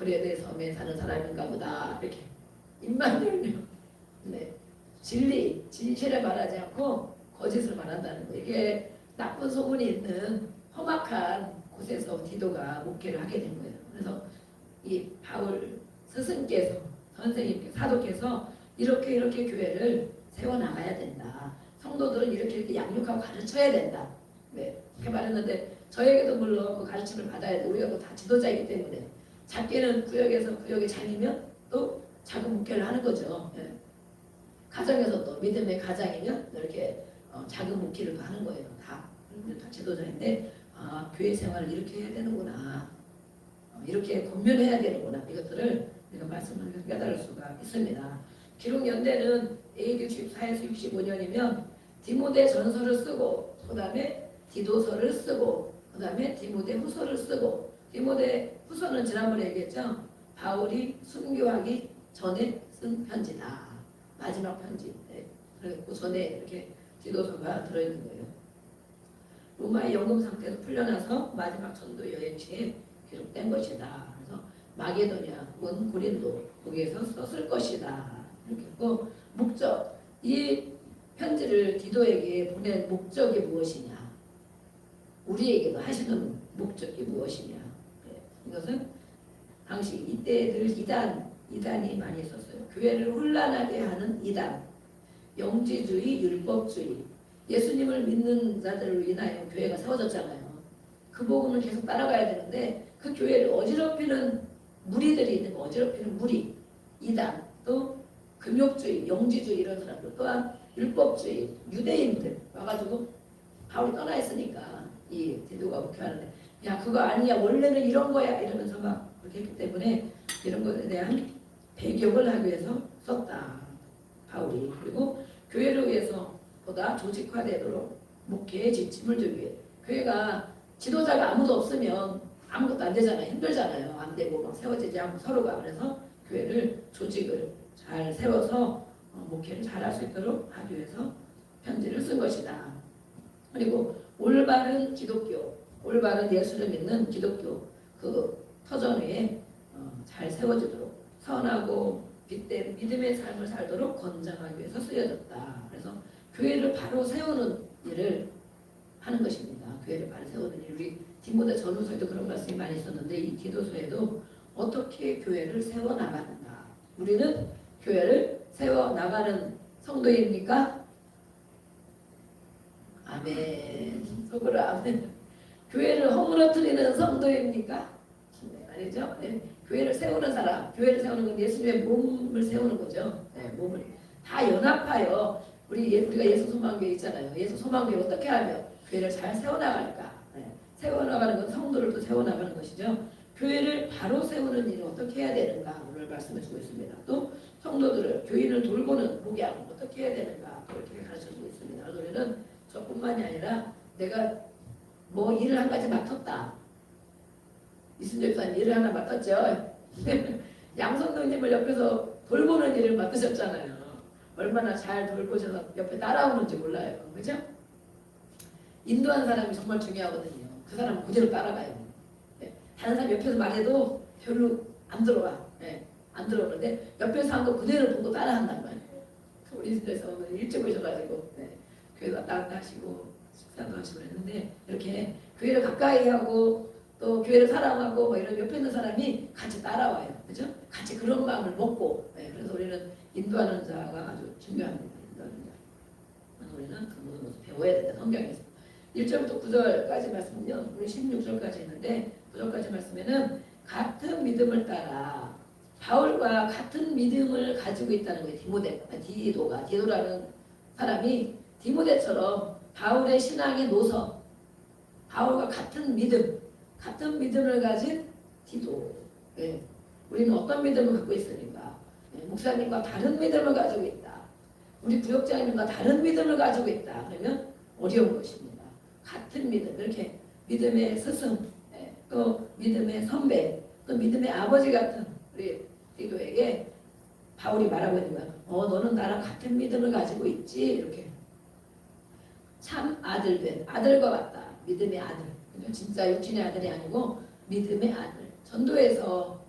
그레데 섬에 사는 사람인가 보다 이렇게 입만 열면 네. 진실을 말하지 않고 거짓을 말한다는 거. 이게 나쁜 소문이 있는 험악한 곳에서 디도가 목회를 하게 된 거예요. 그래서 이 바울 스승께서 선생님께서 사도께서 이렇게 교회를 세워나가야 된다. 성도들은 이렇게 양육하고 가르쳐야 된다. 네, 이렇게 말했는데 저에게도 물론 그 가르침을 받아야 돼. 우리가 다 지도자이기 때문에 작게는 구역에서 구역의 장이면 또 작은 목회를 하는 거죠. 네. 가정에서 또 믿음의 가장이면 이렇게 작은 목회를 하는 거예요. 다 지도자인데 교회 생활을 이렇게 해야 되는구나. 이렇게 권면해야 되는구나. 이것들을 우리가 말씀을 깨달을 수가 있습니다. 기록 연대는 AD 64에서 65년이면 디모데 전서를 쓰고 그 다음에 디도서를 쓰고 그 다음에 디모데 후서를 쓰고 디모데 후서는 지난번에 얘기했죠. 바울이 순교하기 전에 쓴 편지다. 마지막 편지. 네. 그 전에 이렇게 디도서가 들어있는 거예요. 로마의 영금 상태에서 풀려나서 마지막 전도 여행 시에 기록된 것이다. 그래서 마게도냐, 고린도 거기에서 썼을 것이다. 이렇게 했고 목적, 이 편지를 디도에게 보낸 목적이 무엇이냐? 우리에게도 하시는 목적이 무엇이냐? 네. 이것은 당시 이때 늘 이단이 많이 있었어요. 교회를 혼란하게 하는 이단, 영지주의, 율법주의. 예수님을 믿는 자들을 인하여 교회가 세워졌잖아요. 그 복음을 계속 따라가야 되는데 그 교회를 어지럽히는 무리들이 있는 거, 어지럽히는 무리, 이단, 또 금욕주의, 영지주의 이런 사람들, 또한 율법주의, 유대인들 와가지고 바울이 떠나 있으니까 이 디도가 목회하는데 야 그거 아니야 원래는 이런 거야 이러면서 막 그렇게 했기 때문에 이런 것에 대한 배격을 하기 위해서 썼다. 바울이. 그리고 교회를 위해서 보다 조직화되도록 목회의 지침을 주기 위해. 교회가 지도자가 아무도 없으면 아무것도 안 되잖아요. 힘들잖아요. 안 되고 막 세워지지 않고 서로가. 그래서 교회를 조직을 잘 세워서 목회를 잘할 수 있도록 하기 위해서 편지를 쓴 것이다. 그리고 올바른 기독교, 올바른 예수를 믿는 기독교 그 터전 위에 잘 세워지도록 선하고 빛된 믿음의 삶을 살도록 건장하기 위해서 쓰여졌다. 그래서 교회를 바로 세우는 일을 하는 것입니다. 교회를 바로 세우는 일. 우리 디모데 전후서에도 그런 말씀이 많이 있었는데 이 디도서에도 어떻게 교회를 세워나가는가. 우리는 교회를 세워나가는 성도입니까? 아멘. 속으로 아멘. 교회를 허물어뜨리는 성도입니까? 네, 아니죠? 네. 교회를 세우는 사람, 교회를 세우는 건 예수님의 몸을 세우는 거죠. 네, 몸을 다 연합하여 우리가 예수 소망교회 있잖아요. 예수 소망교회 어떻게 하면 교회를 잘 세워나갈까? 네, 세워나가는 건 성도를 또 세워나가는 것이죠. 교회를 바로 세우는 일을 어떻게 해야 되는가 오늘 말씀해주고 있습니다. 또 성도들을 교인을 돌보는 목양 어떻게 해야 되는가 그렇게 가르쳐주고 있습니다. 우리는 저뿐만이 아니라 내가 뭐 일을 한 가지 맡았다. 이순재 목사님 일을 하나 맡았죠. 양성도님을 옆에서 돌보는 일을 맡으셨잖아요. 얼마나 잘 돌보셔서 옆에 따라오는지 몰라요. 그죠? 인도하는 사람이 정말 중요하거든요. 그 사람은 그대로 따라가요. 네. 다른 사람 옆에서 말해도 별로 안 들어와. 네. 안 들어오는데 옆에서 한 거 그대로 보고 따라한단 말이에요. 우리 집에서 오늘 일찍 오셔가지고 네. 교회 왔다 갔다 하시고 식사도 하시고 그랬는데 이렇게 교회를 가까이 하고 또 교회를 사랑하고 뭐 이런 옆에 있는 사람이 같이 따라와요. 그죠? 같이 그런 마음을 먹고 네. 그래서 우리는 인도하는 자가 아주 중요합니다. 인도하는 자. 우리는 그 모든 것을 배워야 된다. 성경에서. 1절부터 9절까지 말씀은요. 우리 16절까지 있는데 9절까지 말씀에는 같은 믿음을 따라 바울과 같은 믿음을 가지고 있다는 거예요. 디도라는 사람이 디모데처럼 바울의 신앙의 노선, 바울과 같은 믿음을 가진 디도. 네. 우리는 어떤 믿음을 갖고 있습니까? 네. 목사님과 다른 믿음을 가지고 있다. 우리 부역장님과 다른 믿음을 가지고 있다. 그러면 어려운 것입니다. 같은 믿음, 이렇게 믿음의 스승, 네. 또 믿음의 선배, 또 믿음의 아버지 같은 우리 디도에게 바울이 말하고 있는 거야. 너는 나랑 같은 믿음을 가지고 있지. 이렇게. 참 아들된 아들과 같다. 믿음의 아들. 진짜 육신의 아들이 아니고 믿음의 아들. 전도에서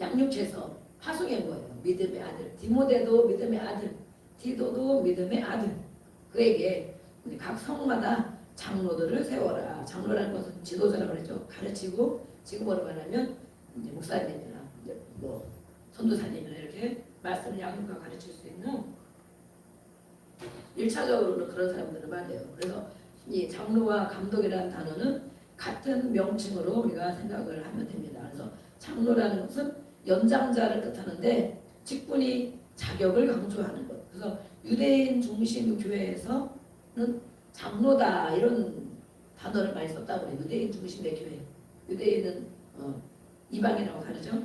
양육해서 파송한 거예요. 믿음의 아들. 디모데도 믿음의 아들. 디도도 믿음의 아들. 그에게 각 성마다 장로들을 세워라. 장로라는 것은 지도자라고 그랬죠. 가르치고 지금으로 말하면 이제 목사님이나 이제 뭐 선도사님이나 이렇게 말씀을 양육과 가르칠 수 있는 1차적으로는 그런 사람들을 말해요. 그래서 이 장로와 감독이라는 단어는 같은 명칭으로 우리가 생각을 하면 됩니다. 그래서 장로라는 것은 연장자를 뜻하는데 직분이 자격을 강조하는 것. 그래서 유대인 중심 교회에서는 장로다 이런 단어를 많이 썼다고 해요. 유대인 중심의 교회. 유대인은 이방인하고 다르죠.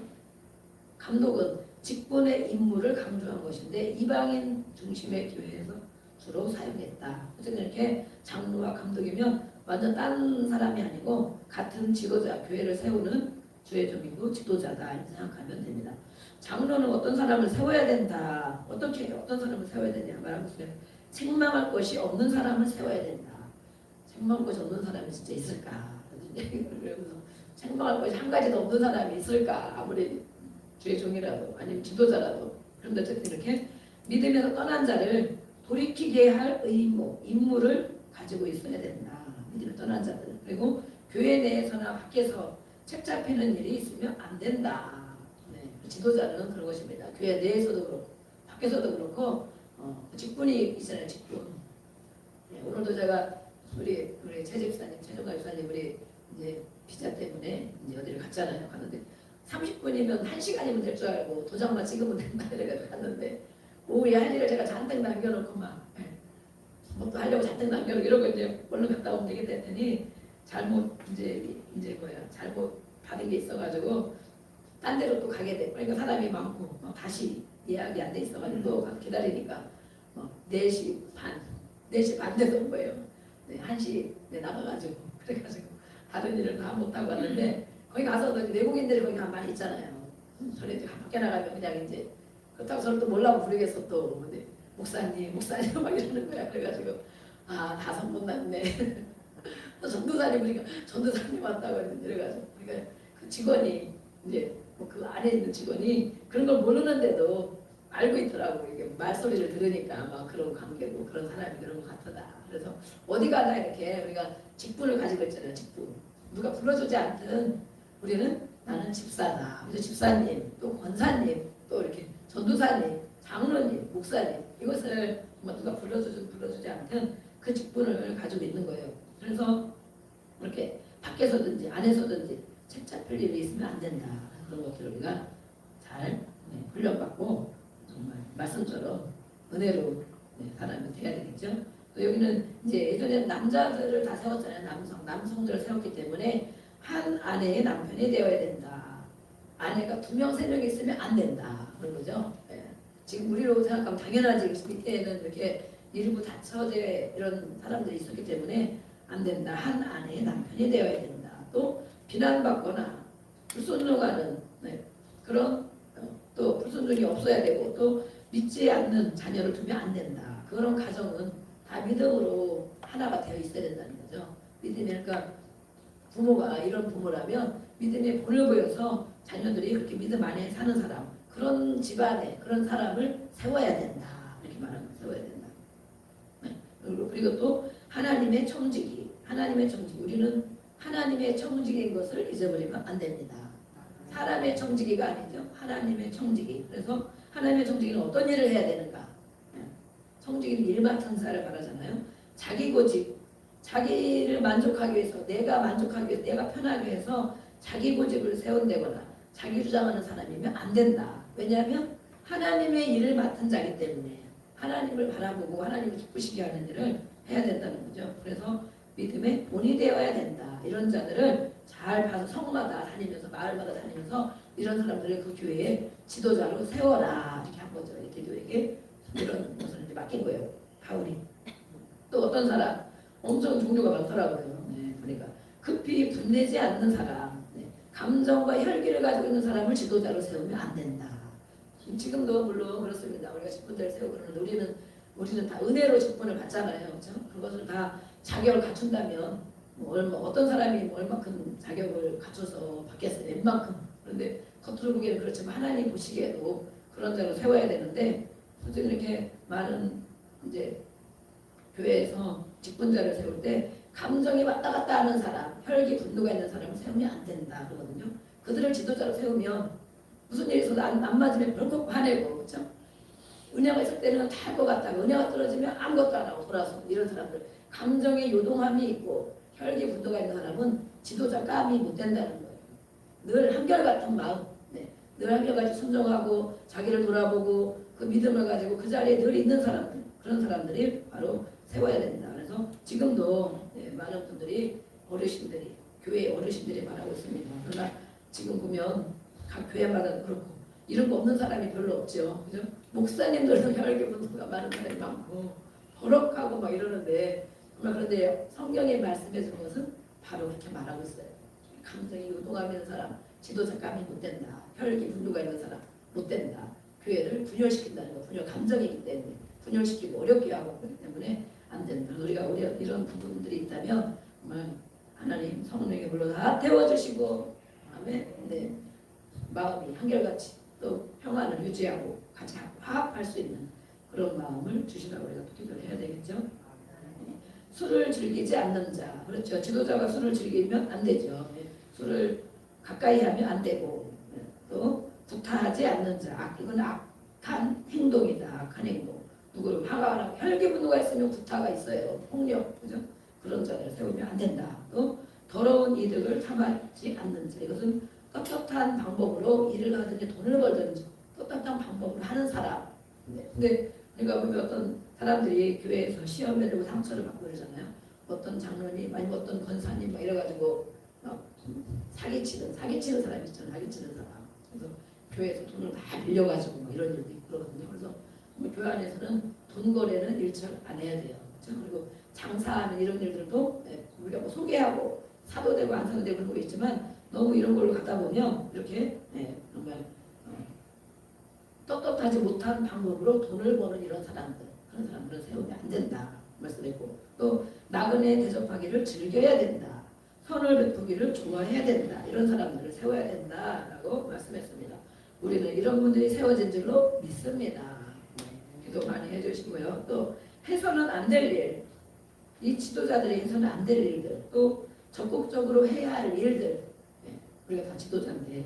감독은 직분의 임무를 강조한 것인데 이방인 중심의 교회에서 주로 사용했다. 어쨌든 이렇게 장로와 감독이면 완전 다른 사람이 아니고 같은 지도자, 교회를 세우는 주의적이고 지도자다 이렇게 생각하면 됩니다. 장로는 어떤 사람을 세워야 된다. 어떻게 어떤 사람을 세워야 되냐 말하면서 책망할 것이 없는 사람을 세워야 된다. 책망할 것이 없는 사람이 진짜 있을까? 그러면서 책망할 것이 한 가지도 없는 사람이 있을까? 아무리 주의 종이라도 아니면 지도자라도. 그런데 어쨌든 이렇게 믿음에서 떠난 자를 돌이키게 할 의무, 임무를 가지고 있어야 된다. 믿음에 떠난 자들. 그리고 교회 내에서나 밖에서 책 잡히는 일이 있으면 안 된다. 네. 지도자는 그런 것입니다. 교회 내에서도 그렇고 밖에서도 그렇고 직분이 있잖아요. 직분. 네. 오늘도 제가 우리 최 집사님, 최종가 집사님 우리 이제 비자 때문에 이제 어디를 갔잖아요. 갔는데 30분이면 1시간이면 될 줄 알고 도장만 찍으면 된다 이래가지고 갔는데 오후에 할 일을 제가 잔뜩 남겨놓고 막 뭐 또 하려고 잔뜩 남겨놓고 이러고 이제 얼른 갔다 오면 되겠다 했더니 잘못 이제 뭐야 잘못 받은 게 있어가지고 딴 데로 또 가게 돼. 그러니까 사람이 많고 다시 예약이 안 돼 있어가지고 또 기다리니까 4시 반 돼서 온 거예요. 네, 1시 나가가지고 그래가지고 다른 일을 다 못하고 왔는데 거기 가서도 외국인들이 거기 많이 있잖아요. 저는 이제 밖에 나가면 그냥 이제 그렇다고 저를 또 몰라고 부르겠어 또. 근데 목사님 막 이러는 거야. 그래가지고 다 선문났네. 또 전도사님 그러니까 전도사님 왔다고 했는데 그래가지고 그러니까 그 직원이 이제 그 안에 있는 직원이 그런 걸 모르는데도 알고 있더라고. 이게 말소리를 들으니까 막 그런 관계고 그런 사람이 그런 것 같다. 그래서 어디 가나 이렇게 우리가 직분을 가지고 있잖아요. 직분. 누가 불러주지 않든 우리는 나는 집사다. 그래서 집사님, 또 권사님, 또 이렇게 전도사님, 장로님, 목사님 이것을 누가 불러주지 않든 그 직분을 가지고 있는 거예요. 그래서 이렇게 밖에서든지 안에서든지 책 잡힐 일이 있으면 안 된다. 그런 것들을 우리가 잘 훈련받고 정말 말씀처럼 은혜로 사람이 돼야 되겠죠. 또 여기는 이제 예전에 남자들을 다 세웠잖아요. 남성들을 세웠기 때문에 한 아내의 남편이 되어야 된다. 아내가 2명, 3명 있으면 안 된다. 그런 거죠. 지금 우리로 생각하면 당연하지. 밑에는 이렇게 일부 다처제 이런 사람들이 있었기 때문에 안 된다. 한 아내의 남편이 되어야 된다. 또 비난받거나 불순종하는 그런 또 불순종이 없어야 되고 또 믿지 않는 자녀를 두면 안 된다. 그런 가정은 다 믿음으로 하나가 되어 있어야 된다는 거죠. 믿음이 그러니까 부모가 이런 부모라면 믿음의 본을 보여서 자녀들이 그렇게 믿음 안에 사는 사람 그런 집안에 그런 사람을 세워야 된다. 이렇게 말하면 세워야 된다. 그리고 또 하나님의 청지기 우리는 하나님의 청지기인 것을 잊어버리면 안 됩니다. 사람의 청지기가 아니죠. 하나님의 청지기. 그래서 하나님의 청지기는 어떤 일을 해야 되는가? 청지기는 일마천사를 말하잖아요. 자기 고집, 자기를 만족하기 위해서, 내가 만족하기 위해서, 내가 편하기 위해서 자기 고집을 세운다거나 자기 주장하는 사람이면 안 된다. 왜냐하면 하나님의 일을 맡은 자기 때문에 하나님을 바라보고 하나님을 기쁘시게 하는 일을 해야 된다는 거죠. 그래서 믿음의 본이 되어야 된다. 이런 자들을 잘 봐서 성마다 다니면서 마을마다 다니면서 이런 사람들을 그 교회에 지도자로 세워라 이렇게 한 거죠. 디도에게 이런 것을 이제 맡긴 거예요. 바울이. 또 어떤 사람 엄청 종류가 많더라고요. 그러니까 급히 분내지 않는 사람, 감정과 혈기를 가지고 있는 사람을 지도자로 세우면 안 된다. 지금도 물론 그렇습니다. 우리가 직분들을 세우고 그러는데 우리는 다 은혜로 직분을 받잖아요. 그렇죠? 그것을 다 자격을 갖춘다면 어떤 사람이 얼마큼 자격을 갖춰서 받겠어요. 웬만큼 그런데 겉으로 보기에는 그렇지만 하나님 보시기에도 그런 자로 세워야 되는데 솔직히 이렇게 많은 이제 교회에서 직분자를 세울 때 감정이 왔다 갔다 하는 사람, 혈기 분노가 있는 사람을 세우면 안 된다 그러거든요. 그들을 지도자로 세우면 무슨 일이 있어도 안 맞으면 벌컥 화내고 그렇죠? 은혜가 있을 때는 다 할 것 같다가 은혜가 떨어지면 아무것도 안 하고 돌아서 이런 사람들 감정의 요동함이 있고 혈기 분노가 있는 사람은 지도자감이 못 된다는 거예요. 늘 한결같은 마음, 네. 늘 한결같이 순종하고 자기를 돌아보고 그 믿음을 가지고 그 자리에 늘 있는 사람들 그런 사람들이 바로 세워야 된다. 그래서 지금도 네, 많은 분들이 어르신들이 교회 어르신들이 말하고 있습니다. 그러나 지금 보면 각 교회마다 그렇고 이런 거 없는 사람이 별로 없죠. 그죠? 목사님들도 혈기 분노가 많은 사람이 많고 버럭하고 막 이러는데 그런데 성경에 말씀해 준 것은 바로 그렇게 말하고 있어요. 감정이 요동하고 있는 사람, 지도자감이 못 된다. 혈기 분노가 있는 사람 못 된다. 교회를 분열시킨다는 거, 분열 감정이기 때문에 분열시키고 어렵게 하고 그렇기 때문에 안 된다. 우리가 이런 부분들이 있다면 정말 하나님 성령의 불로 다 태워주시고 아멘. 네. 마음이 한결같이 또 평안을 유지하고 같이 화합할 수 있는 그런 마음을 주시라고 우리가 기도를 해야 되겠죠. 술을 즐기지 않는 자, 그렇죠. 지도자가 술을 즐기면 안 되죠. 술을 가까이 하면 안 되고 또 구타하지 않는 자, 이건 악한 행동이다. 악한 행동. 누구를 화가 나고 혈기 분노가 있으면 구타가 있어요. 폭력, 그죠? 그런 자를 세우면 안 된다. 또 더러운 이득을 탐하지 않는 자, 이것은 떳떳한 방법으로 일을 하든지 돈을 벌든지 떳떳한 방법으로 하는 사람. 근데 우리가 보면 어떤 사람들이 교회에서 시험에 들고 상처를 받고 그러잖아요. 어떤 장로님 아니면 어떤 권사님 막 이래가지고 사기치는 사람이 있잖아요. 사기치는 사람. 그래서 교회에서 돈을 다 빌려가지고 막 이런 일도 있고 그러거든요. 그래서 교회 안에서는 돈 거래는 일절 안 해야 돼요. 그렇죠? 그리고 장사하는 이런 일들도 우리가 뭐 소개하고 사도 되고 안 사도 되고 그런 거 있지만 너무 이런 걸로 갖다 보면 이렇게 정말 떳떳하지 못한 방법으로 돈을 버는 이런 사람들, 그런 사람들은 세우면 안 된다 말씀했고, 또 나그네 대접하기를 즐겨야 된다, 선을 베푸기를 좋아해야 된다, 이런 사람들을 세워야 된다라고 말씀했습니다. 우리는 이런 분들이 세워진 줄로 믿습니다. 기도 많이 해주시고요. 또 해서는 안 될 일, 이 지도자들이 해서는 안 될 일들, 또 적극적으로 해야 할 일들, 우리가 다 지도자인데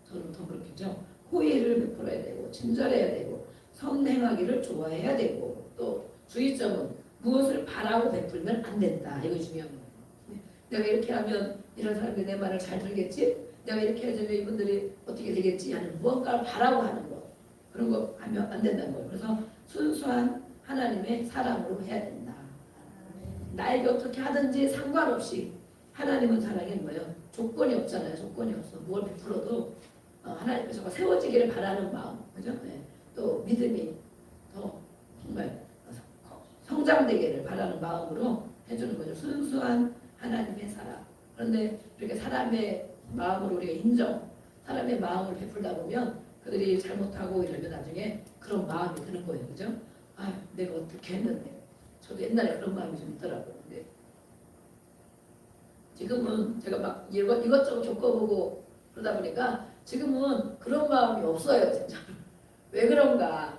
저는 더 그렇겠죠. 호의를 베풀어야 되고 친절해야 되고 선행하기를 좋아해야 되고 또 주의점은 무엇을 바라고 베풀면 안 된다. 이거 중요한 거예요. 내가 이렇게 하면 이런 사람들이 내 말을 잘 들겠지? 내가 이렇게 해주면 이분들이 어떻게 되겠지? 하는 무언가를 바라고 하는 거, 그런 거 하면 안 된다는 거예요. 그래서 순수한 하나님의 사람으로 해야 된다. 나에게 어떻게 하든지 상관없이 하나님은 사랑이 뭐예요? 조건이 없잖아요. 조건이 없어. 뭘 베풀어도 하나님께서 세워지기를 바라는 마음, 그죠? 네. 또 믿음이 더 정말 성장되기를 바라는 마음으로 해주는 거죠. 순수한 하나님의 사랑. 그런데 이렇게 사람의 마음으로 우리가 사람의 마음을 베풀다 보면 그들이 잘못하고 이러면 나중에 그런 마음이 드는 거예요, 그죠? 아, 내가 어떻게 했는데. 저도 옛날에 그런 마음이 좀 있더라고요. 근데 지금은 제가 막 이것저것 겪어보고 그러다 보니까 지금은 그런 마음이 없어요, 진짜. 왜 그런가?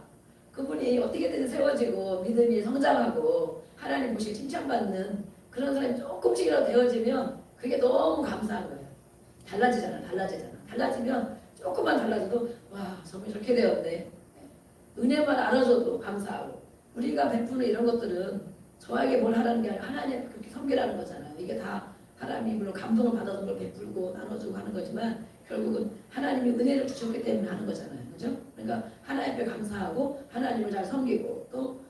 그분이 어떻게든 세워지고 믿음이 성장하고 하나님 보시기 칭찬받는 그런 사람이 조금씩이라도 되어지면 그게 너무 감사한 거예요. 달라지잖아. 달라지면 조금만 달라져도 와, 저분이 저렇게 되었네. 은혜만 알아줘도 감사하고 우리가 베푸는 이런 것들은 저에게 뭘 하라는 게 아니라 하나님 그렇게 섬기라는 거잖아요. 이게 다 하나님이 물론 감동을 받아서 그걸 베풀고 나눠주고 하는 거지만 결국은 하나님이 은혜를 주셨기 때문에 하는 거잖아요. 그죠? 그러니까 하나님 앞에 감사하고 하나님을 잘 섬기고 또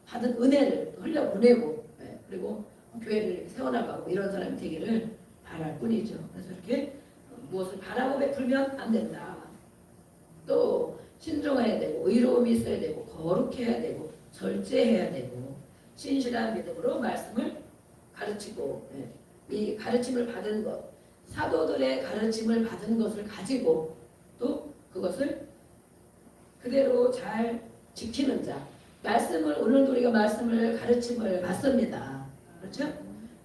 받은 은혜를 흘려보내고 그리고 교회를 세워나가고 이런 사람이 되기를 바랄 뿐이죠. 그래서 이렇게 무엇을 바라고 베풀면 안 된다. 또 신중해야 되고 의로움이 있어야 되고 거룩해야 되고 절제해야 되고 신실한 믿음으로 말씀을 가르치고 이 가르침을 받은 것, 사도들의 가르침을 받은 것을 가지고 또 그것을 그대로 잘 지키는 자. 말씀을 오늘도 우리가 말씀을 가르침을 받습니다. 그렇죠?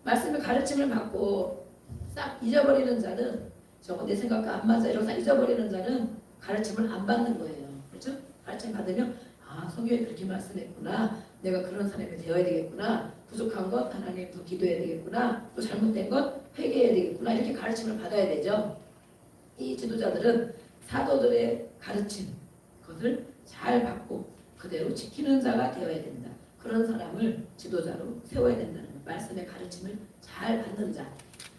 말씀을 가르침을 받고 싹 잊어버리는 자는 저거 내 생각과 안 맞아 이러면서 잊어버리는 자는 가르침을 안 받는 거예요. 그렇죠? 가르침 받으면 아 성경에 그렇게 말씀했구나. 내가 그런 사람이 되어야 되겠구나. 부족한 것 하나님 더 기도해야 되겠구나. 또 잘못된 것 회개해야 되겠구나. 이렇게 가르침을 받아야 되죠. 이 지도자들은 사도들의 가르침 그것을 잘 받고 그대로 지키는 자가 되어야 된다. 그런 사람을 지도자로 세워야 된다는 것. 말씀의 가르침을 잘 받는 자.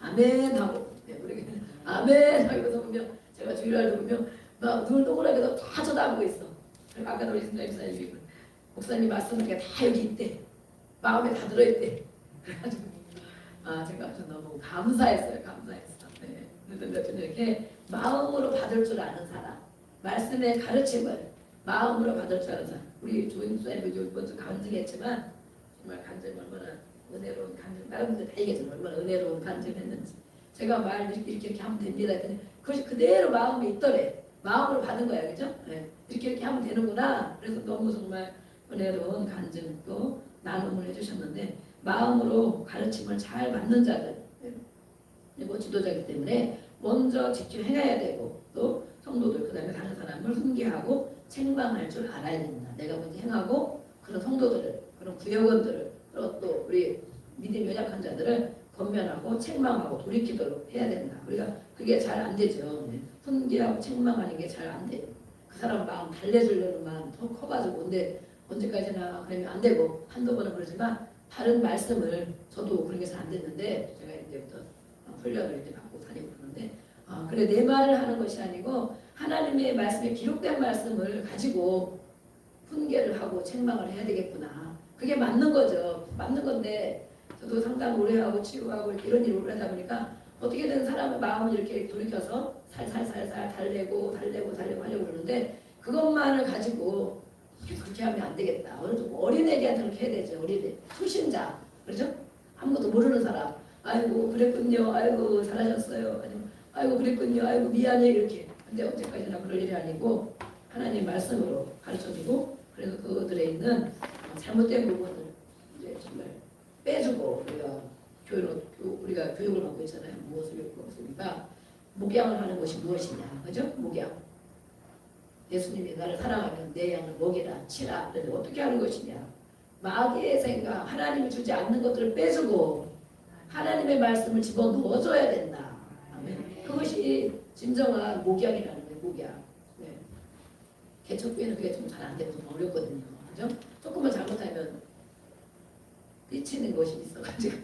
아멘 하고 우리 아멘 하고서 보면 제가 주일날도 보면 막 눈을 동그랗게 다 쳐다보고 있어. 그리고 아까도 우리 선생님이 목사님 말씀하니까 다 여기 있대. 마음에 다 들어있대. 그래가지고 제가 너무 감사했어요. 감사했어. 네. 그런데 이렇게 마음으로 받을 줄 아는 사람, 말씀의 가르침을 마음으로 받을 줄 아는 사람. 우리 조인 선생님이 먼저 간증했지만 정말 간증 얼마나 은혜로운 간증. 다른 분들 다 얘기했지만 얼마나 은혜로운 간증했는지. 제가 말 이렇게 하면 됩니다. 했더니 그것이 그대로 마음에 있더래. 마음으로 받은 거야, 그죠? 네. 이렇게 하면 되는구나. 그래서 너무 정말 은혜로운 간증도 나눔을 해주셨는데 마음으로 가르침을 잘 받는 자들 그리고 지도자이기 때문에 먼저 직접 행해야 되고 또 성도들 그 다음에 다른 사람을 훈계하고 책망할 줄 알아야 된다. 내가 먼저 행하고 그런 성도들을 그런 구역원들을 또 우리 믿음 연약한 자들을 권면하고 책망하고 돌이키도록 해야 된다. 우리가 그게 잘 안 되죠. 훈계하고 책망하는 게 잘 안 돼요. 그 사람 마음 달래주려는 마음 더 커가지고 언제까지나 그러면 안 되고 한두 번은 그러지만 다른 말씀을 저도 그런 게 잘 안 됐는데 제가 이제부터 훈련을 이렇게 받고 다니고 그러는데 그래 내 말을 하는 것이 아니고 하나님의 말씀에 기록된 말씀을 가지고 훈계를 하고 책망을 해야 되겠구나. 그게 맞는 거죠. 맞는 건데 저도 상담 오래 하고 치유하고 이런 일을 오래 하다 보니까 어떻게든 사람의 마음을 이렇게 돌이켜서 살살살살 달래고 하려고 그러는데 그것만을 가지고 그렇게 하면 안 되겠다. 어린애기한테 그렇게 해야 되죠. 어린애. 초신자. 그렇죠? 아무것도 모르는 사람. 아이고 그랬군요. 아이고 잘하셨어요. 아니면 아이고 그랬군요. 아이고 미안해 이렇게. 근데 언제까지나 그럴 일이 아니고 하나님 말씀으로 가르쳐주고 그래서 그들에 있는 잘못된 부분을 이제 정말 빼주고 우리가 교육을 받고 있잖아요. 무엇을 교육받습니까? 목양을 하는 것이 무엇이냐. 그죠? 목양. 예수님이 나를 사랑하면 내 양을 먹이라 치라. 그런데 어떻게 하는 것이냐. 마귀의 생각, 하나님이 주지 않는 것들을 빼주고 하나님의 말씀을 집어넣어줘야 된다. 아멘. 그것이 진정한 목양이라는 거예요. 목양. 네. 개척교회는 그게 좀 잘 안 되고 좀 어렵거든요. 그죠? 조금만 잘못하면 삐치는 것이 있어가지고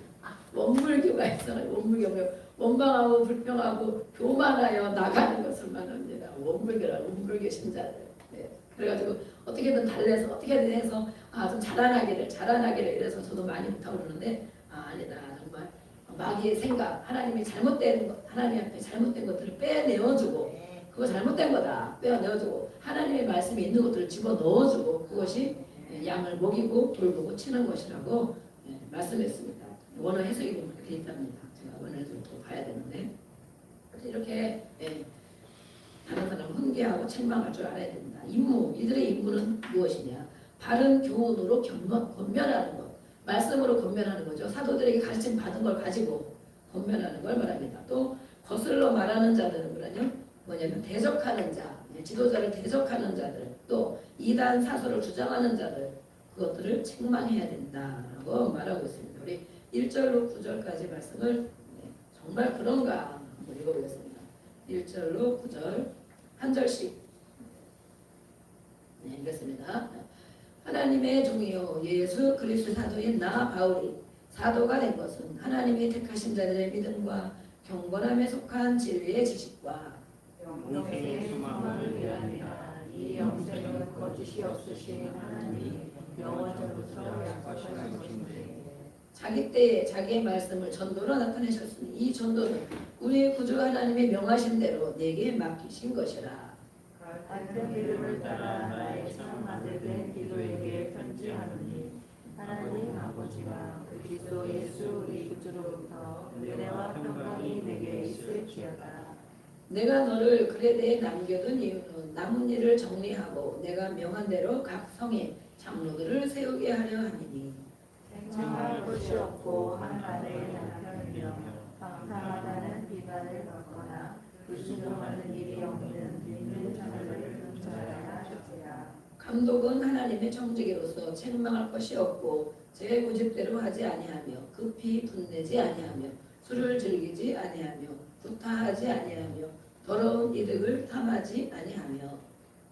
원불교가 있어요. 원불교 원망하고 불평하고 교만하여 나가는 것을 말합니다. 원불교 신자들. 네. 그래가지고 어떻게든 달래서 어떻게든 해서 좀 자라나기를 이래서 저도 많이 부탁을 그러는데 아니다. 정말 마귀의 생각, 하나님이 잘못된 것, 하나님 앞에 잘못된 것들을 빼내어주고 그거 잘못된 거다. 빼내어주고 하나님의 말씀이 있는 것들을 집어넣어주고 그것이 양을 먹이고 돌보고 치는 것이라고 말씀했습니다. 원어 해석이 좀 그렇게 있답니다. 제가 원어를 좀 더 봐야 되는데 이렇게 다른 사람을 훈계하고 책망할 줄 알아야 된다. 이들의 임무는 무엇이냐? 바른 교훈으로 권면하는 것. 말씀으로 권면하는 거죠. 사도들에게 가르침 받은 걸 가지고 권면하는 걸 말합니다. 또 거슬러 말하는 자들은 뭐냐면 대적하는 자, 지도자를 대적하는 자들, 또 이단 사설을 주장하는 자들 그것들을 책망해야 된다라고 말하고 있습니다. 우리 1절로 9절까지 말씀을 정말 그런가 한번 읽어보겠습니다. 1절로 9절 한 절씩 읽겠습니다. 하나님의 종이요 예수 그리스도 사도인 나 바울이 사도가 된 것은 하나님이 택하신 자들의 믿음과 경건함에 속한 진리의 지식과 영광의 소망을 위하여 이 영생은 거짓이 없으신 하나님 영원전부터 약속하신 것인데 자기 때에 자기의 말씀을 전도로 나타내셨으니 이 전도는 우리 구주 하나님의 명하신 대로 내게 맡기신 것이라. 같은 믿음을 따라 나의 참 만들된 기도에게 편지하노니 하나님 아버지와 그리스도 예수 우리 구주로부터 은혜와 평강이 내게 있을지어다. 내가 너를 그레데에 남겨둔 이유는 남은 일을 정리하고 내가 명한 대로 각 성에 장로들을 세우게 하려 함이니 생각할 곳이 없고 한간에 나타내며 방탕하다는 비난을 받거나 불순종하는 일이 없는 믿는 자들을 근처하라 하셨으나 감독은 하나님의 청지기로서 책망할 것이 없고 제 고집대로 하지 아니하며 급히 분내지 아니하며 술을 즐기지 아니하며 구타하지 아니하며 더러운 이득을 탐하지 아니하며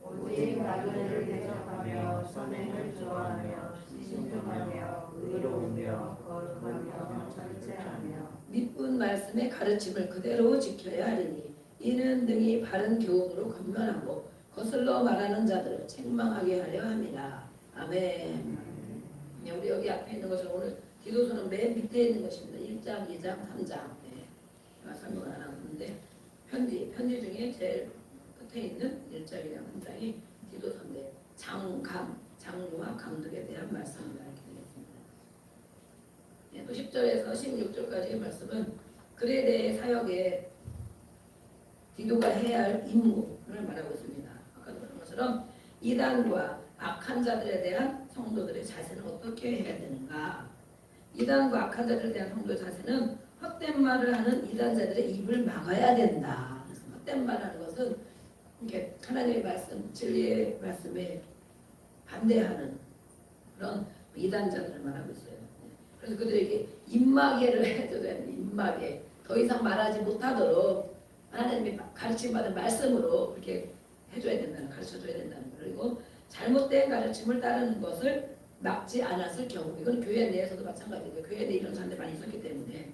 오직 나그네를 대접하며 선행을 좋아하며 신중하며 의로우며 거룩하며 절제하며 미쁜 말씀의 가르침을 그대로 지켜야 하리니 이는 능히 바른 교훈으로 건면하고 거슬러 말하는 자들을 책망하게 하려 함이라. 아멘. 우리 여기 앞에 있는 것은 오늘 디도서는 맨 밑에 있는 것입니다. 1장, 2장, 3장. 제가 설명을 안 하는데 편지 중에 제일 끝에 있는 1장이랑 3장이 디도서인데 장로와 감독에 대한 말씀입니다. 이렇게 되겠습니다. 또 10절에서 16절까지의 말씀은 글에 대해 사역에 디도가 해야 할 임무를 말하고 있습니다. 아까도 그런 것처럼 이단과 악한 자들에 대한 성도들의 자세는 어떻게 해야 되는가? 이단과 악한 자들에 대한 성도의 자세는 헛된 말을 하는 이단자들의 입을 막아야 된다. 그래서 헛된 말을 하는 것은 이렇게 하나님의 말씀, 진리의 말씀에 반대하는 그런 이단자들을 말하고 있어요. 그래서 그들에게 입마개를 해줘야 되는 입마개. 더 이상 말하지 못하도록 하나님이 가르침받은 말씀으로 그렇게 해줘야 된다는, 가르쳐줘야 된다는 거. 그리고 잘못된 가르침을 따르는 것을 막지 않았을 경우, 이건 교회 내에서도 마찬가지예요. 교회 내에 이런 사람들이 많이 있었기 때문에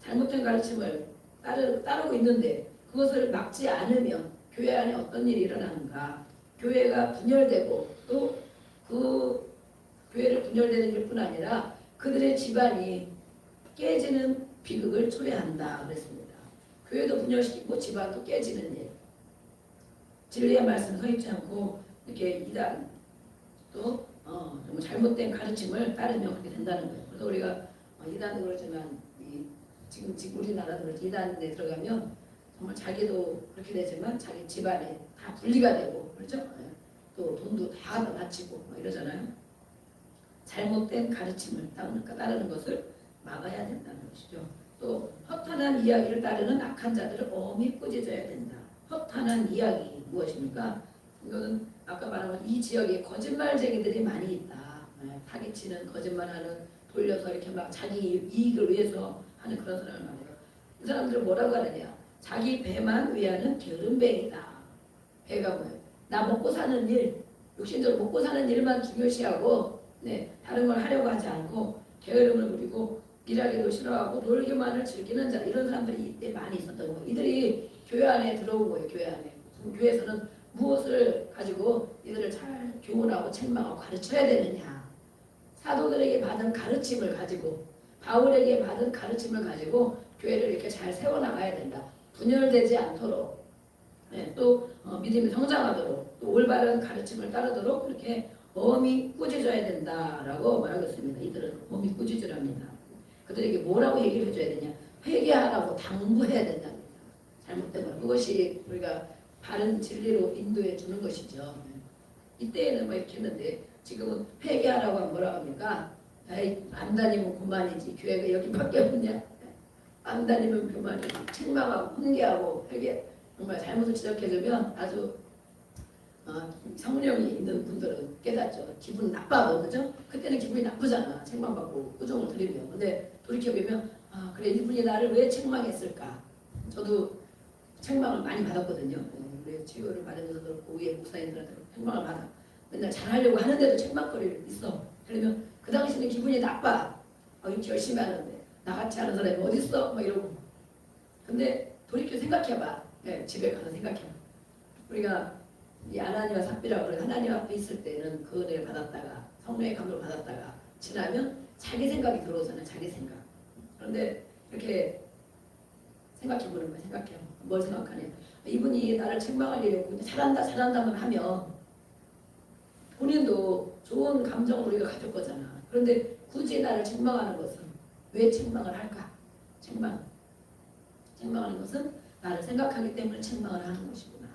잘못된 가르침을 따르고 있는데 그것을 막지 않으면 교회 안에 어떤 일이 일어나는가? 교회가 분열되고 또 그 교회를 분열되는 일뿐 아니라 그들의 집안이 깨지는 비극을 초래한다 그랬습니다. 교회도 분열시키고 집안도 깨지는 일. 진리의 말씀 서 있지 않고 이렇게 이단 또 정말 잘못된 가르침을 따르면 그렇게 된다는 거예요. 그래서 우리가 이단도 그렇지만 지금 우리나라도 그렇지 이단에 들어가면 정말 자기도 그렇게 되지만 자기 집안이 다 분리가 되고 그렇죠? 또 돈도 다 바치고 이러잖아요. 잘못된 가르침을 따르는 것을 막아야 된다는 것이죠. 또 허탄한 이야기를 따르는 악한 자들을 엄히 꾸짖어야 된다. 허탄한 이야기 무엇입니까? 이거는 아까 말한 것 이 지역에 거짓말쟁이들이 많이 있다. 사기치는 거짓말하는 돌려서 이렇게 막 자기 이익을 위해서 하는 그런 사람을 말해요. 이 사람들은 뭐라고 하느냐? 자기 배만 위하는 게으름뱅이다. 배가 뭐예요? 나 먹고 사는 일, 육신적으로 먹고 사는 일만 중요시하고 다른 걸 하려고 하지 않고 게으름을 부리고 일하기도 싫어하고 놀기만을 즐기는 자, 이런 사람들이 이때 많이 있었던 거예요. 이들이 교회 안에 들어온 거예요. 교회 안에. 교회에서는 무엇을 가지고 이들을 잘 교훈하고 책망하고 가르쳐야 되느냐. 사도들에게 받은 가르침을 가지고 바울에게 받은 가르침을 가지고 교회를 이렇게 잘 세워나가야 된다. 분열되지 않도록 또 믿음이 성장하도록 또 올바른 가르침을 따르도록 그렇게 엄히 꾸짖어야 된다라고 말하고 있습니다. 이들은 엄히 꾸짖으랍니다. 그들에게 뭐라고 얘기를 해줘야 되냐? 회개하라고 당부해야 된답니다. 잘못된 것. 그것이 우리가 바른 진리로 인도해 주는 것이죠. 이때에는 뭐 이렇게 했는데 지금은 회개하라고 하면 뭐라고 합니까? 에이, 안 다니면 그만이지. 교회가 여기밖에 없냐? 안 다니면 그만이지. 책망하고 훈계하고 회개. 정말 잘못을 지적해주면 아주 성령이 있는 분들은 깨닫죠. 기분 나빠도 그죠? 그때는 기분이 나쁘잖아. 책망받고 꾸중을 드리면. 근데 돌이켜보면 그래 이분이 나를 왜 책망했을까? 저도 책망을 많이 받았거든요. 우리 치유를 받으면서 그렇고 위에 목사님들한테 책망을 받아. 맨날 잘하려고 하는데도 책망거리를 있어. 그러면 그 당시는 기분이 나빠. 이렇게 열심히 하는데 나같이 하는 사람이 어디 있어? 막 이러고. 근데 돌이켜 생각해봐. 집에 가서 생각해봐. 우리가 이 아나니와 삽비라고 그래 하나님 앞에 있을 때는 그 은혜를 받았다가 성령의 감동을 받았다가 지나면 자기 생각이 들어오잖아요. 자기 생각. 그런데 이렇게 생각해보는 거야. 생각해요. 뭘 생각하냐. 이분이 나를 책망하려고 잘한다만 하면 본인도 좋은 감정을 우리가 가질 거잖아. 그런데 굳이 나를 책망하는 것은 왜 책망을 할까? 책망하는 것은 나를 생각하기 때문에 책망을 하는 것이구나.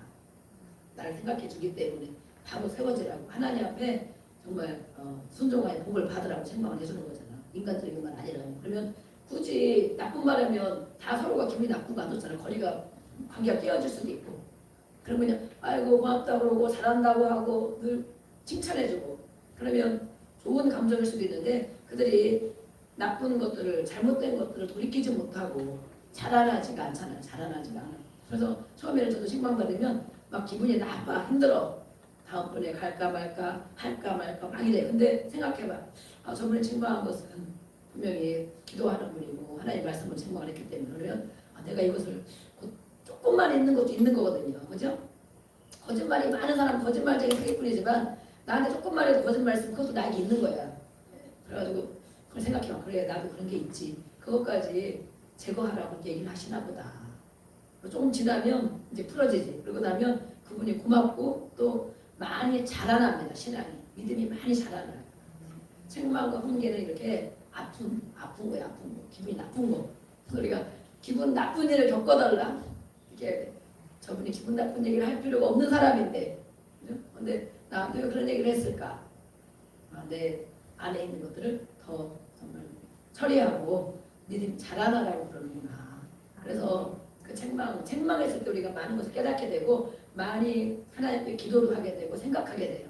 나를 생각해 주기 때문에 바로 세워지라고 하나님 앞에 정말 순종하여 복을 받으라고 책망을 해주는 거잖아. 인간적인 건 아니라고. 그러면 굳이 나쁜 말하면 다 서로가 기분이 나쁘고 안 좋잖아. 거리가 관계가 깨어질 수도 있고 그러면 그냥 아이고 고맙다고 그러고 잘한다고 하고 늘 칭찬해주고 그러면 좋은 감정일 수도 있는데 그들이 나쁜 것들을 잘못된 것들을 돌이키지 못하고 자라나지가 않잖아요. 자라나지가 않아. 그래서 처음에는 저도 책망받으면 막 기분이 나빠 힘들어. 다음번에 갈까 말까 할까 말까 막 이래. 근데 생각해봐. 아, 저번에 책망한 것은 분명히 기도하는 분이고 하나님 말씀을 책망을 했기 때문에 그러면 아, 내가 이것을 조금만 있는 것도 있는 거거든요. 그죠? 거짓말이 많은 사람 거짓말쟁이 사기꾼이지만 나한테 조금만 해도 거짓말 했으면 그것도 나에게 있는 거야. 그래가지고 그걸 생각해봐. 그래 나도 그런 게 있지. 그것까지 제거하라고 얘기를 하시나 보다. 조금 지나면 이제 풀어지지. 그러고 나면 그분이 고맙고 또 많이 자라납니다. 신앙이. 믿음이 많이 자라나요. 책망과 훈계는 이렇게 아픈 거야. 아픈 거. 기분이 나쁜 거. 그래서 우리가 기분 나쁜 일을 겪어달라. 이렇게 저분이 기분 나쁜 얘기를 할 필요가 없는 사람인데 근데 나한테 왜 그런 얘기를 했을까? 아, 내 안에 있는 것들을 더 정말 처리하고 믿음이 자라나라고 그러는구나. 그래서 그 책망했을 때 우리가 많은 것을 깨닫게 되고 많이 하나님께 기도도 하게 되고 생각하게 돼요.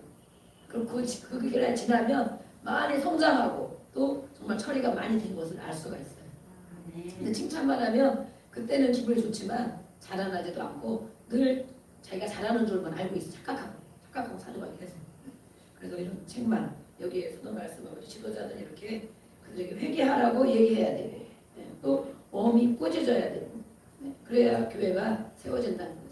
그럼 그 기간이 지나면 많이 성장하고 또 정말 처리가 많이 된 것을 알 수가 있어요. 근데 칭찬만 하면 그때는 기분이 좋지만 자라나지도 않고 늘 자기가 잘하는 줄만 알고 있어. 착각하고 사는 거예요. 그래서 이런 책망 여기에서도 말씀하고 지도자는 이렇게 그들에게 회개하라고 얘기해야 돼요. 또 엄히 꾸짖어야 되고 그래야 교회가 세워진다는 거죠.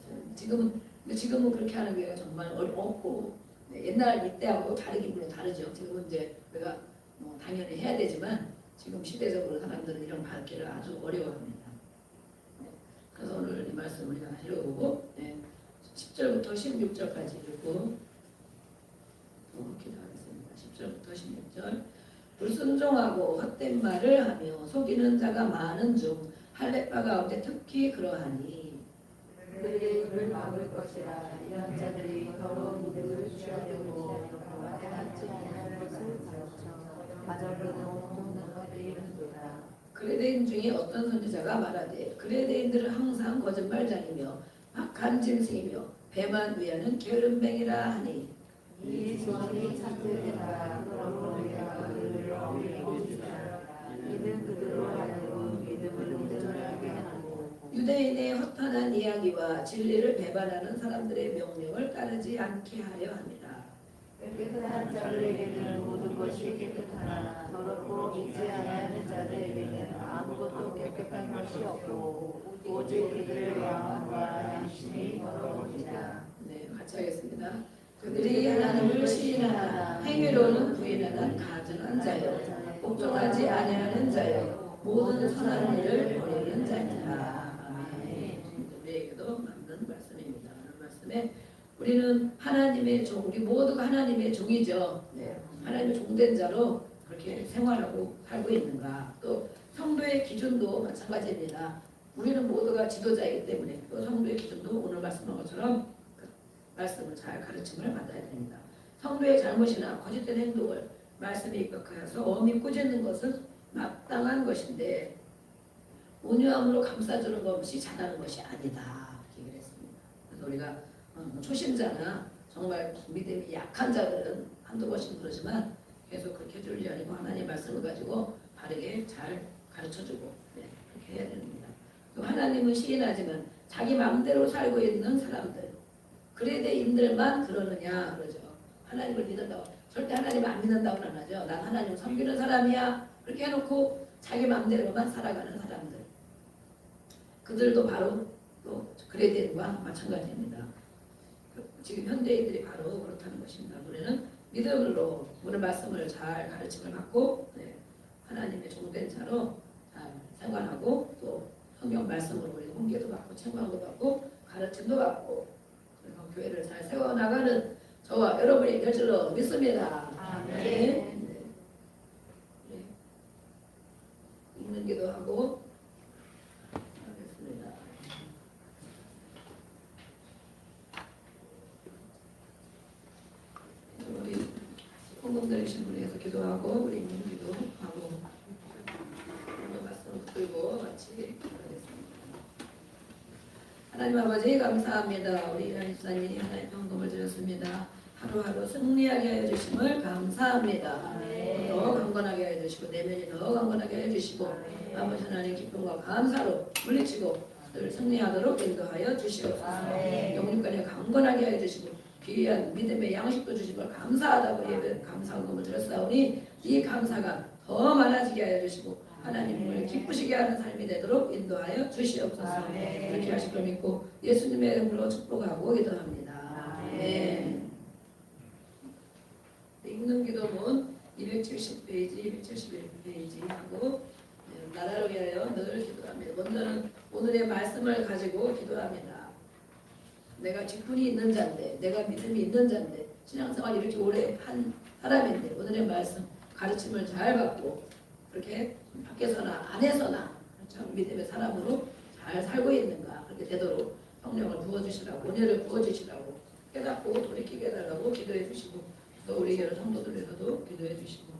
지금은 그렇게 하는 교회가 정말 없고 옛날 이때하고 다르긴 물론 다르죠. 지금은 이제 우리가 뭐 당연히 해야 되지만 지금 시대적으로 사람들은 이런 받기를 아주 어려워합니다. 그래서 오늘 이 말씀 우리가 읽어보고 10절부터 16절까지 읽고 기도하겠습니다. 10절부터 16절 불순종하고 헛된 말을 하며 속이는 자가 많은 중 할례바 가운데 특히 그러하니 그들이 그를 막을 것이라. 이런 자들이 더러운 믿음을 취하려고 여호와의 하나님의 것을 가르쳐 가져르는 모든 것들이 이른도다. 그레데인 중에 어떤 선지자가 말하되 그레데인들은 항상 거짓말장이며 악한 짐승이며 배만 위하는 게으름뱅이라 하니 이 소원이 참되리라. 그러므로 우리가 그들을 어리고 주시라. 이는 그들로 하여금 믿음을 온전하게 하고 유대인의 허탄한 이야기와 진리를 배반하는 사람들의 명령을 따르지 않게 하려 합니다. 깨끗한 자들에게는 모든 것이 깨끗하나 더럽고 믿지 않는 자들에게는 아무것도 깨끗한 것이 없고 오직 그들의 마음과 양심이 더러우니라. 네, 같이 하겠습니다. 그들이 하나님을 시인하나 행위로는 부인하는 가증한 자여 복종하지 아니하는 자여 모든 선한 일을 버리는 자니라. 아멘. 우리에게도 맞는 말씀입니다. 오늘 말씀에 우리는 하나님의 종, 우리 모두가 하나님의 종이죠. 네, 하나님의 종된 자로 그렇게 생활하고 살고 있는가. 또 성도의 기준도 마찬가지입니다. 우리는 모두가 지도자이기 때문에 또 성도의 기준도 오늘 말씀한 것처럼 말씀을 잘 가르침을 받아야 됩니다. 성도의 잘못이나 거짓된 행동을 말씀에 입각하여서 엄히 꾸짖는 것은 마땅한 것인데 온유함으로 감싸주는 것이 잘하는 것이 아니다. 이렇게 얘기를 했습니다. 그래서 우리가 초신자나 정말 믿음이 약한 자들은 한두 번씩 그러지만 계속 그렇게 해줄 일이 아니고 하나님의 말씀을 가지고 바르게 잘 가르쳐주고 그렇게 해야 됩니다. 또 하나님은 시인하지만 자기 마음대로 살고 있는 사람들 그레데인들만 그러느냐 그러죠. 하나님을 믿는다고 절대 하나님을 안 믿는다고는 안 하죠. 난 하나님을 섬기는 사람이야 그렇게 해놓고 자기 마음대로만 살아가는 사람들 그들도 바로 또 그레데인과 마찬가지입니다. 지금 현대인들이 바로 그렇다는 것입니다. 우리는 믿음으로 오늘 말씀을 잘 가르침을 받고 하나님의 종된 자로 잘 생활하고 또 성경 말씀으로 우리 훈계도 받고 책망도 받고 가르침도 받고 그래서 교회를 잘 세워나가는 저와 여러분이 될 줄로 믿습니다. 아멘. 네. 읽는 기도하고 하겠습니다. 우리 헌금 드리신 분에 서 기도하고 우리 읽는 기도하고 오늘 말씀 들고 같이 하겠습니다. 하나님 아버지 감사합니다. 우리 연입사님이 하나님 헌금을 드렸습니다. 하루하루 승리하게 하여 주심을 감사합니다. 더 강건하게 하여 주시고 내면이 더 강건하게 하여 주시고 아버지 하나님 기쁨과 감사로 물리치고 늘 승리하도록 인도하여 주시옵소서. 영육간에 강건하게 하여 주시고 귀한 믿음의 양식도 주신 걸 감사하다고 예배 감사 헌금을 드렸사오니 이 감사가 더 많아지게 하여 주시고 하나님을 기쁘시게 하는 삶이 되도록 인도하여 주시옵소서. 그렇게 하실 걸 믿고 예수님의 이름으로 축복하고 기도합니다. 아멘. 읽는 기도문 270페이지, 271페이지 하고 나라를 위하여 늘 기도합니다. 먼저는 오늘의 말씀을 가지고 기도합니다. 내가 직분이 있는 자인데, 내가 믿음이 있는 자인데, 신앙생활 이렇게 오래 한 사람인데 오늘의 말씀 가르침을 잘 받고 그렇게 밖에서나 안에서나 참 믿음의 사람으로 잘 살고 있는가 그렇게 되도록 성령을 부어주시라고 은혜를 부어주시라고 깨닫고 돌이키게 해달라고 기도해 주시고 또 우리 여러 성도들 위해서도 기도해 주시고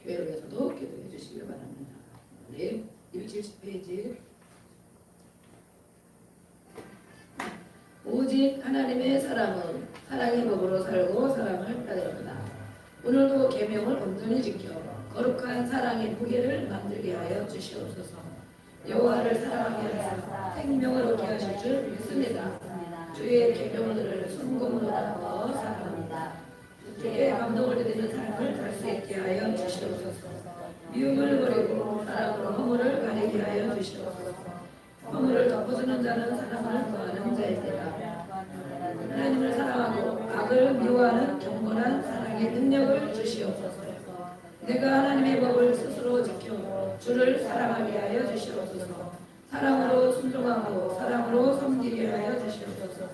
교회를 위해서도 기도해 주시길 바랍니다. 네, 270페이지 오직 하나님의 사랑은 사랑의 법으로 살고 사랑을 따릅니다. 오늘도 계명을 온전히 지켜 거룩한 사랑의 무게를 만들게 하여 주시옵소서. 여호와를 사랑하게 하사 생명을 얻게 하실 줄 믿습니다. 주의 계명들을 순금으로 닦아 사랑합니다. 주께 감동을 드리는 삶을 살 수 있게 하여 주시옵소서. 미움을 버리고 사랑으로 허물을 가리게 하여 주시옵소서. 허물을 덮어주는 자는 사랑을 구하는 자이니라. 하나님을 사랑하고 악을 미워하는 경건한 사랑의 능력을 주시옵소서. 내가 하나님의 법을 스스로 지켜 주를 사랑하게 하여 주시옵소서. 사랑으로 순종하고 사랑으로 섬기게 하여 주시옵소서.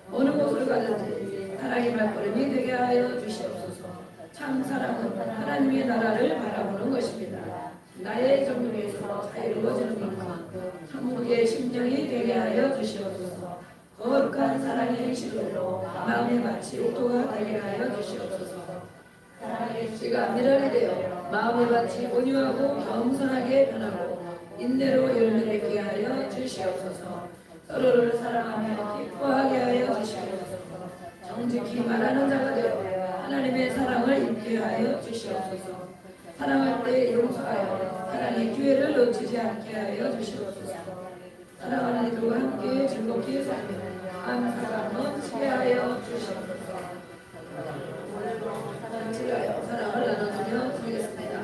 어느 곳을 가든지 사랑의 발걸음이 되게 하여 주시옵소서. 참 사랑은 하나님의 나라를 바라보는 것입니다. 나의 정욕에서 자유로워지는 것만큼 천국의 심령이 되게 하여 주시옵소서. 거룩한 사랑의 행실로 마음의 마치 옥토가 되게 하여 주시옵소서. 사랑의 씨가 미련이 되어 마음의 밭이 온유하고 겸손하게 변하고 인내로 열매 맺게 하여 주시옵소서. 서로를 사랑하며 기뻐하게 하여 주시옵소서. 정직히 말하는 자가 되어 하나님의 사랑을 입게 하여 주시옵소서. 사랑할 때 용서하여 사랑의 기회를 놓치지 않게 하여 주시옵소서. 사랑하는 이들과 함께 즐겁게 살며 감사가 넘치게 하여 주시옵소서. 넘치하여 사랑을 나눠주며 살겠습니다.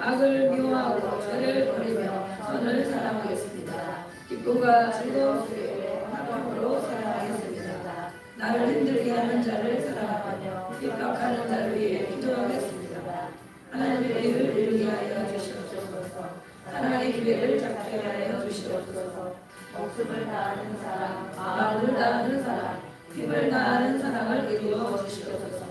악을 미워하고 죄를 버리며 선을 사랑하겠습니다. 기쁨과 즐거움 속에 화평으로 사랑하겠습니다. 나를 힘들게 하는 자를 사랑하며 핍박하는 자를 위해 기도하겠습니다. 하나님의 일을 이루게 하여 주시옵소서. 하나님의 기회를 잡게 하여 주시옵소서. 목숨을 다하는 사람, 마음을 다하는 사람, 힘을 다하는 사랑을 이루어 주시옵소서.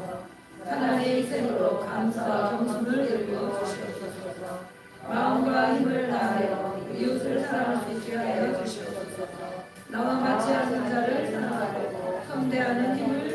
하나님의 희생으로 감사와 겸손을 이루어 주시옵소서. 마음과 힘을 다하여 이웃을 사랑할 수 있게 하여 주시옵소서. 나와 같이 하는 자를 사랑하고 선대하는 힘을